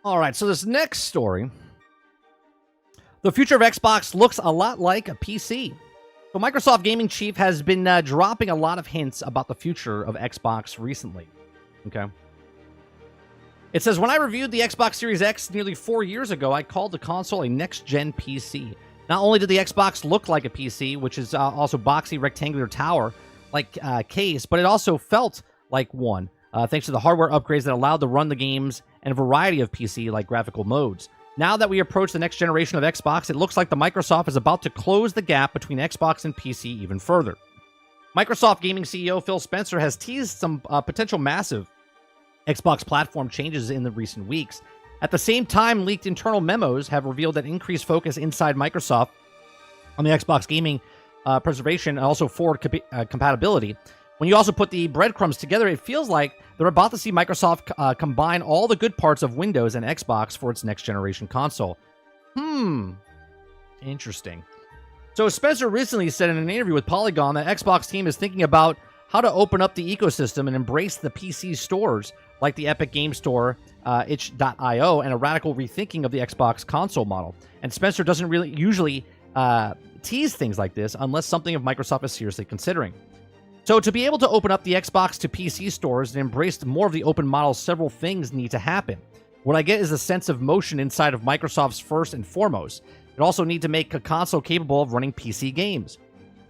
All right, so this next story, the future of Xbox looks a lot like a PC. So Microsoft gaming chief has been dropping a lot of hints about the future of Xbox recently. Okay. It says, when I reviewed the Xbox Series X nearly 4 years ago, I called the console a next-gen PC. Not only did the Xbox look like a PC, which is also boxy rectangular tower like case, but it also felt like one, thanks to the hardware upgrades that allowed to run the games and a variety of PC like graphical modes. Now that we approach the next generation of Xbox, it looks like the Microsoft is about to close the gap between Xbox and PC even further. Microsoft gaming CEO Phil Spencer has teased some potential massive Xbox platform changes in the recent weeks. At the same time, leaked internal memos have revealed that increased focus inside Microsoft on the Xbox gaming preservation and also forward compatibility. When you also put the breadcrumbs together, it feels like they're about to see Microsoft combine all the good parts of Windows and Xbox for its next generation console. Interesting. So Spencer recently said in an interview with Polygon that Xbox team is thinking about how to open up the ecosystem and embrace the PC stores like the Epic Game Store, itch.io, and a radical rethinking of the Xbox console model. And Spencer doesn't really usually tease things like this unless something of Microsoft is seriously considering. So to be able to open up the Xbox to PC stores and embrace more of the open model, several things need to happen. What I get is a sense of motion inside of Microsoft's first and foremost. It also need to make a console capable of running PC games.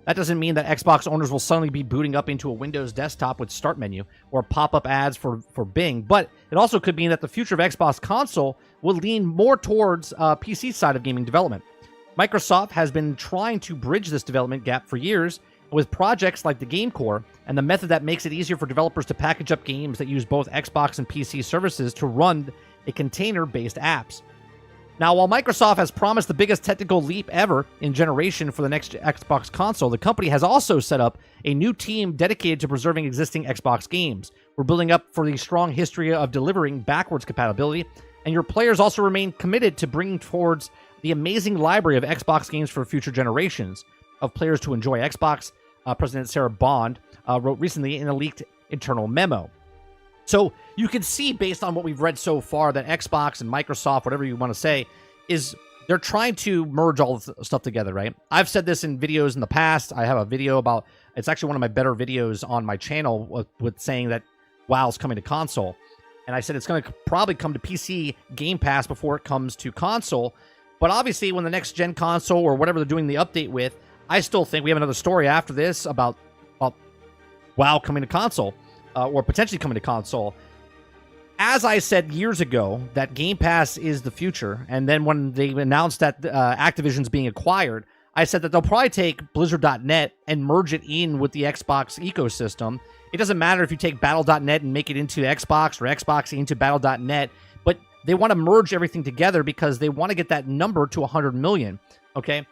That doesn't mean that Xbox owners will suddenly be booting up into a Windows desktop with start menu or pop-up ads for Bing, but it also could mean that the future of Xbox console will lean more towards PC side of gaming development. Microsoft has been trying to bridge this development gap for years with projects like the Game Core and the method that makes it easier for developers to package up games that use both Xbox and PC services to run a container-based apps. Now, while Microsoft has promised the biggest technical leap ever in generation for the next Xbox console, the company has also set up a new team dedicated to preserving existing Xbox games. We're building up for the strong history of delivering backwards compatibility, and your players also remain committed to bringing towards the amazing library of Xbox games for future generations of players to enjoy Xbox. President Sarah Bond wrote recently in a leaked internal memo. So you can see, based on what we've read so far, that Xbox and Microsoft, whatever you want to say, is they're trying to merge all the stuff together, right? I've said this in videos in the past. I have a video about, it's actually one of my better videos on my channel with saying that WoW's coming to console. And I said it's going to probably come to PC Game Pass before it comes to console. But obviously, when the next gen console or whatever they're doing the update with, I still think we have another story after this about WoW coming to console. Or potentially coming to console. As I said years ago, that Game Pass is the future, and then when they announced that Activision's being acquired, I said that they'll probably take Blizzard.net and merge it in with the Xbox ecosystem. It doesn't matter if you take Battle.net and make it into Xbox or Xbox into Battle.net, but they want to merge everything together because they want to get that number to 100 million, okay?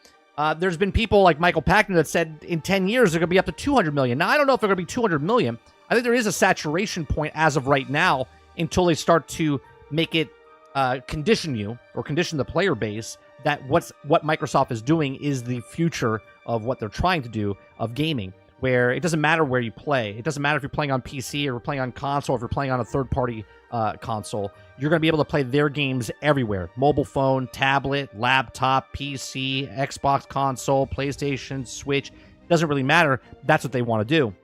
There's been people like Michael Packner that said in 10 years they're going to be up to 200 million. Now, I don't know if they're going to be 200 million. I think there is a saturation point as of right now until they start to make it condition the player base that what Microsoft is doing is the future of what they're trying to do of gaming, where it doesn't matter where you play. It doesn't matter if you're playing on PC or you're playing on console, or if you're playing on a third-party console. You're going to be able to play their games everywhere. Mobile phone, tablet, laptop, PC, Xbox console, PlayStation, Switch. It doesn't really matter. That's what they want to do.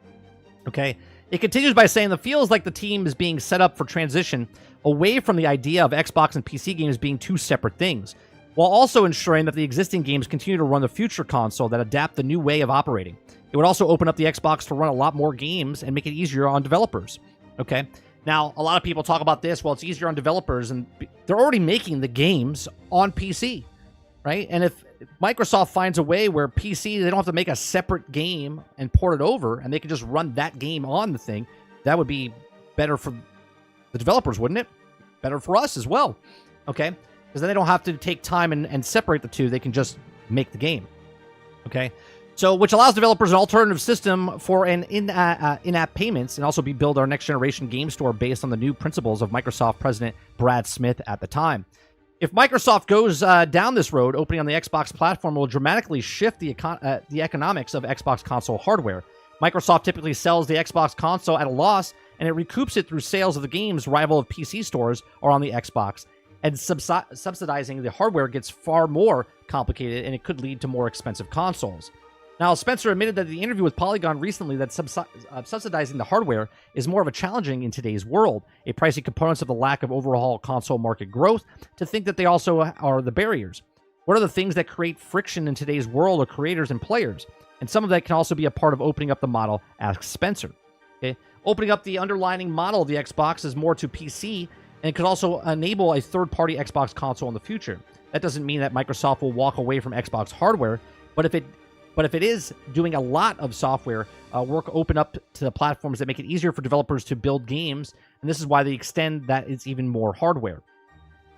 Okay? It continues by saying, it feels like the team is being set up for transition away from the idea of Xbox and PC games being two separate things, while also ensuring that the existing games continue to run the future console that adapt the new way of operating. It would also open up the Xbox to run a lot more games and make it easier on developers. Okay? Now, a lot of people talk about this, well, it's easier on developers, and they're already making the games on PC, right? And if Microsoft finds a way where PC, they don't have to make a separate game and port it over, and they can just run that game on the thing, that would be better for the developers, wouldn't it? Better for us as well, okay? Because then they don't have to take time and separate the two. They can just make the game, okay? So, which allows developers an alternative system for an in-app payments, and also build our next-generation game store based on the new principles of Microsoft President Brad Smith at the time. If Microsoft goes down this road, opening on the Xbox platform will dramatically shift the economics of Xbox console hardware. Microsoft typically sells the Xbox console at a loss, and it recoups it through sales of the games rival of PC stores or on the Xbox and subsidizing the hardware gets far more complicated, and it could lead to more expensive consoles. Now, Spencer admitted that in the interview with Polygon recently that subsidizing the hardware is more of a challenging in today's world, a pricey components of the lack of overall console market growth, to think that they also are the barriers. What are the things that create friction in today's world of creators and players? And some of that can also be a part of opening up the model, asks Spencer. Okay? Opening up the underlying model of the Xbox is more to PC, and it could also enable a third-party Xbox console in the future. That doesn't mean that Microsoft will walk away from Xbox hardware, but if it is doing a lot of software work, open up to the platforms that make it easier for developers to build games, and this is why they extend that it's even more hardware.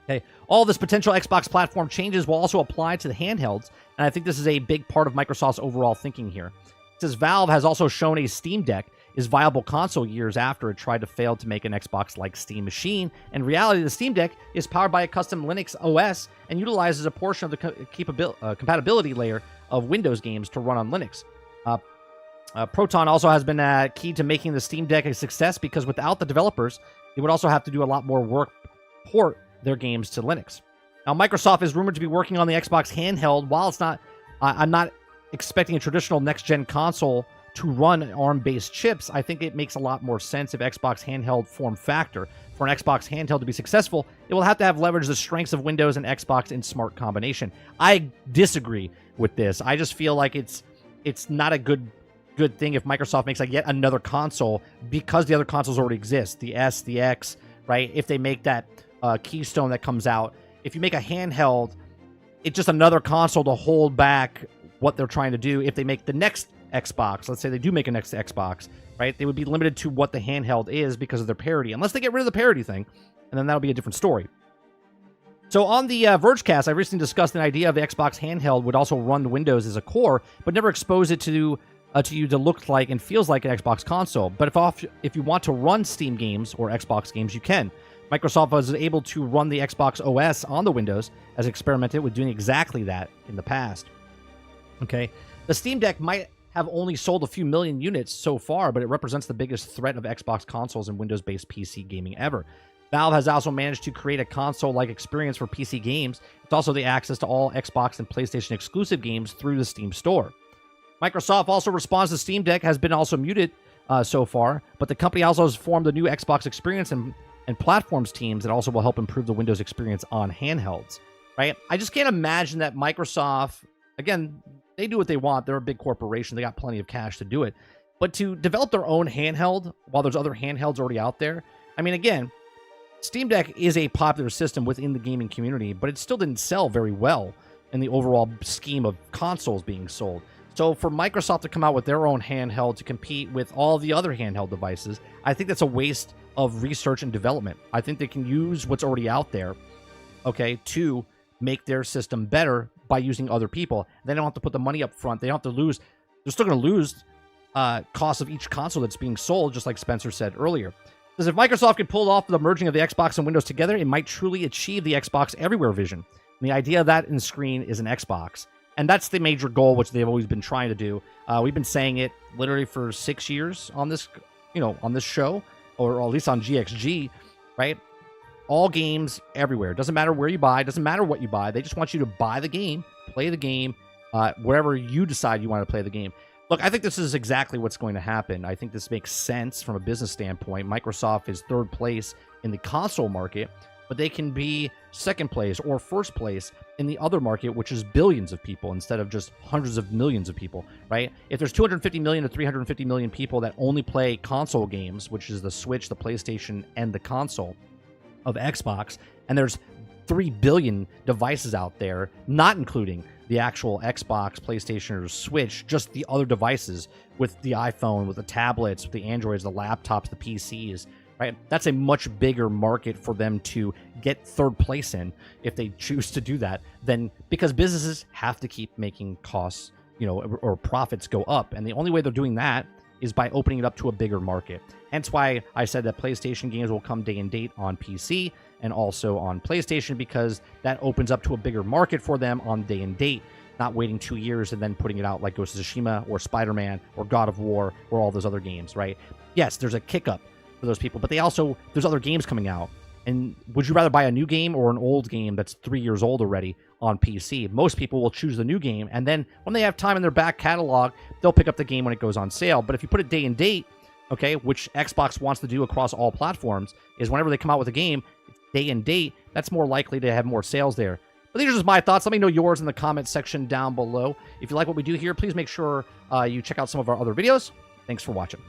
Okay, all this potential Xbox platform changes will also apply to the handhelds, and I think this is a big part of Microsoft's overall thinking here. It says Valve has also shown a Steam Deck is viable console years after it tried to fail to make an Xbox-like Steam machine. In reality, the Steam Deck is powered by a custom Linux OS and utilizes a portion of the compatibility layer of Windows games to run on Linux. Proton also has been key to making the Steam Deck a success because without the developers, they would also have to do a lot more work port their games to Linux. Now, Microsoft is rumored to be working on the Xbox handheld. While it's not, I'm not expecting a traditional next-gen console to run ARM-based chips. I think it makes a lot more sense if Xbox handheld form factor. For an Xbox handheld to be successful, it will have to have leveraged the strengths of Windows and Xbox in smart combination. I disagree with this. I just feel like it's not a good thing if Microsoft makes like yet another console because the other consoles already exist. The S, the X, right? If they make that Keystone that comes out, if you make a handheld, it's just another console to hold back what they're trying to do. If they make the next Xbox, let's say they do make a next Xbox, right? They would be limited to what the handheld is because of their parity, unless they get rid of the parity thing, and then that'll be a different story. So on the Vergecast, I recently discussed an idea of the Xbox handheld would also run Windows as a core, but never expose it to you to look like and feels like an Xbox console. But if you want to run Steam games or Xbox games, you can. Microsoft was able to run the Xbox OS on the Windows, as experimented with doing exactly that in the past. Okay, the Steam Deck might have only sold a few million units so far, but it represents the biggest threat of Xbox consoles and Windows-based PC gaming ever. Valve has also managed to create a console-like experience for PC games. It's also the access to all Xbox and PlayStation exclusive games through the Steam store. Microsoft also responds to Steam Deck has been also muted so far, but the company also has formed a new Xbox experience and platforms teams that also will help improve the Windows experience on handhelds, right? I just can't imagine that Microsoft, again, they do what they want. They're a big corporation. They got plenty of cash to do it. But to develop their own handheld while there's other handhelds already out there, I mean, again, Steam Deck is a popular system within the gaming community, but it still didn't sell very well in the overall scheme of consoles being sold. So for Microsoft to come out with their own handheld to compete with all the other handheld devices, I think that's a waste of research and development. I think they can use what's already out there, okay, to make their system better by using other people. They don't have to put the money up front. They don't have to lose. They're still going to lose cost of each console that's being sold, just like Spencer said earlier. Because if Microsoft can pull off the merging of the Xbox and Windows together, it might truly achieve the Xbox Everywhere vision. And the idea of that in the screen is an Xbox. And that's the major goal, which they've always been trying to do. We've been saying it literally for 6 years on this, on this show, or at least on GXG, right? All games everywhere. Doesn't matter where you buy. Doesn't matter what you buy. They just want you to buy the game, play the game, wherever you decide you want to play the game. Look, I think this is exactly what's going to happen. I think this makes sense from a business standpoint. Microsoft is third place in the console market, but they can be second place or first place in the other market, which is billions of people instead of just hundreds of millions of people, right? If there's 250 million to 350 million people that only play console games, which is the Switch, the PlayStation, and the console of Xbox, and there's 3 billion devices out there, not including the actual Xbox, PlayStation, or Switch, just the other devices with the iPhone, with the tablets, with the Androids, the laptops, the PCs, right? That's a much bigger market for them to get third place in if they choose to do that, then because businesses have to keep making costs, or profits go up. And the only way they're doing that is by opening it up to a bigger market. Hence why I said that PlayStation games will come day and date on PC and also on PlayStation, because that opens up to a bigger market for them on day and date, not waiting 2 years and then putting it out like Ghost of Tsushima or Spider-Man or God of War or all those other games, right? Yes, there's a kick up for those people, but there's other games coming out. And would you rather buy a new game or an old game that's 3 years old already on PC? Most people will choose the new game, and then when they have time in their back catalog, they'll pick up the game when it goes on sale. But if you put it day and date, okay, which Xbox wants to do across all platforms, is whenever they come out with a game, day and date, that's more likely to have more sales there. But these are just my thoughts. Let me know yours in the comment section down below. If you like what we do here, please make sure you check out some of our other videos. Thanks for watching.